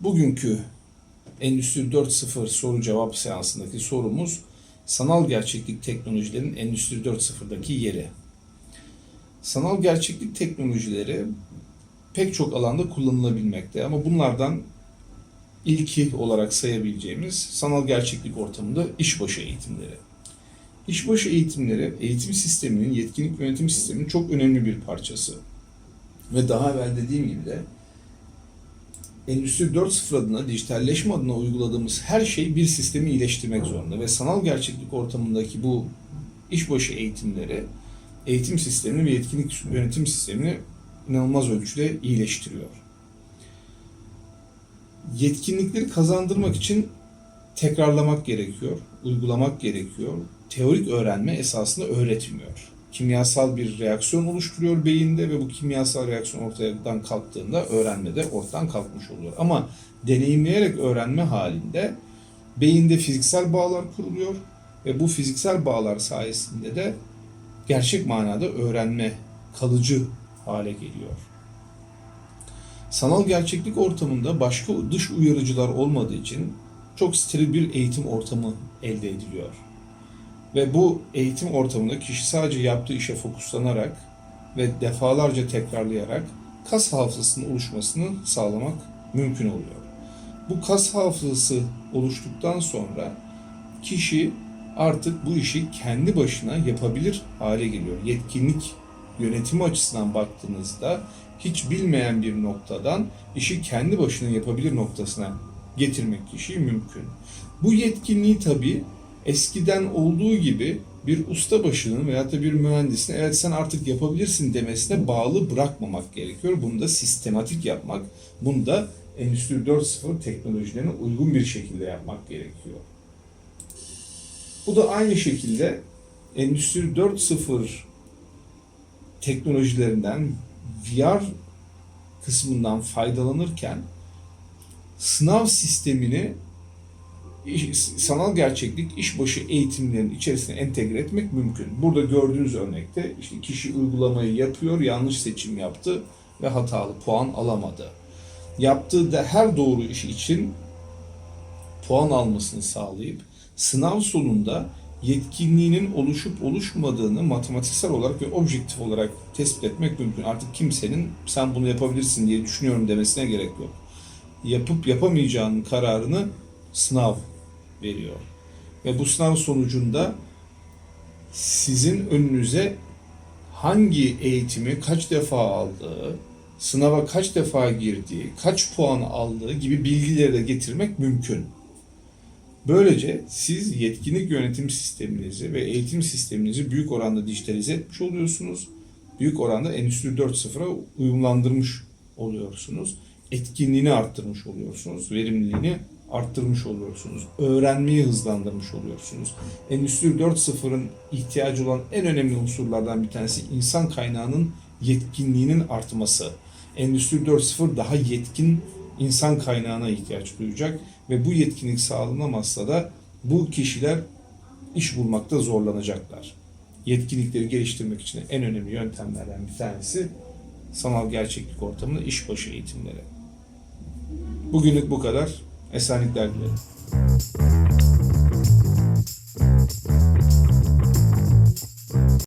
Bugünkü Endüstri 4.0 soru cevap seansındaki sorumuz sanal gerçeklik teknolojilerinin Endüstri 4.0'daki yeri. Sanal gerçeklik teknolojileri pek çok alanda kullanılabilmekte ama bunlardan ilki olarak sayabileceğimiz sanal gerçeklik ortamında işbaşı eğitimleri. İşbaşı eğitimleri eğitim sisteminin, yetkinlik yönetim sisteminin çok önemli bir parçası. Ve daha evvel dediğim gibi de Endüstri 4.0 adına, dijitalleşme adına uyguladığımız her şey bir sistemi iyileştirmek zorunda. Ve sanal gerçeklik ortamındaki bu işbaşı eğitimleri eğitim sistemini ve yetkinlik yönetim sistemini inanılmaz ölçüde iyileştiriyor. Yetkinlikleri kazandırmak için tekrarlamak gerekiyor, uygulamak gerekiyor. Teorik öğrenme esasında öğretmiyor. Kimyasal bir reaksiyon oluşturuyor beyinde ve bu kimyasal reaksiyon ortadan kalktığında öğrenme de ortadan kalkmış oluyor. Ama deneyimleyerek öğrenme halinde beyinde fiziksel bağlar kuruluyor ve bu fiziksel bağlar sayesinde de gerçek manada öğrenme kalıcı hale geliyor. Sanal gerçeklik ortamında başka dış uyarıcılar olmadığı için çok steril bir eğitim ortamı elde ediliyor. Ve bu eğitim ortamında kişi sadece yaptığı işe fokuslanarak ve defalarca tekrarlayarak kas hafızasının oluşmasını sağlamak mümkün oluyor. Bu kas hafızası oluştuktan sonra kişi artık bu işi kendi başına yapabilir hale geliyor. Yetkinlik yönetimi açısından baktığınızda hiç bilmeyen bir noktadan işi kendi başına yapabilir noktasına getirmek kişiyi mümkün. Bu yetkinliği tabii eskiden olduğu gibi bir ustabaşının veyahut da bir mühendisin evet sen artık yapabilirsin demesine bağlı bırakmamak gerekiyor. Bunu da sistematik yapmak, bunu da Endüstri 4.0 teknolojilerine uygun bir şekilde yapmak gerekiyor. Bu da aynı şekilde Endüstri 4.0 teknolojilerinden VR kısmından faydalanırken sınav sistemini sanal gerçeklik işbaşı eğitimlerinin içerisine entegre etmek mümkün. Burada gördüğünüz örnekte işte kişi uygulamayı yapıyor, yanlış seçim yaptı ve hatalı puan alamadı. Yaptığı da her doğru iş için puan almasını sağlayıp sınav sonunda yetkinliğinin oluşup oluşmadığını matematiksel olarak ve objektif olarak tespit etmek mümkün. Artık kimsenin sen bunu yapabilirsin diye düşünüyorum demesine gerek yok. Yapıp yapamayacağının kararını sınav veriyor. Ve bu sınav sonucunda sizin önünüze hangi eğitimi kaç defa aldığı, sınava kaç defa girdiği, kaç puan aldığı gibi bilgileri de getirmek mümkün. Böylece siz yetkinlik yönetim sisteminizi ve eğitim sisteminizi büyük oranda dijitalize etmiş oluyorsunuz. Büyük oranda Endüstri 4.0'a uyumlandırmış oluyorsunuz. Etkinliğini arttırmış oluyorsunuz. Verimliliğini arttırmış oluyorsunuz. Öğrenmeyi hızlandırmış oluyorsunuz. Endüstri 4.0'ın ihtiyacı olan en önemli unsurlardan bir tanesi insan kaynağının yetkinliğinin artması. Endüstri 4.0 daha yetkin insan kaynağına ihtiyaç duyacak ve bu yetkinlik sağlanamazsa da bu kişiler iş bulmakta zorlanacaklar. Yetkinlikleri geliştirmek için en önemli yöntemlerden bir tanesi sanal gerçeklik ortamında işbaşı eğitimleri. Bugünlük bu kadar. Esenlikler dilerim.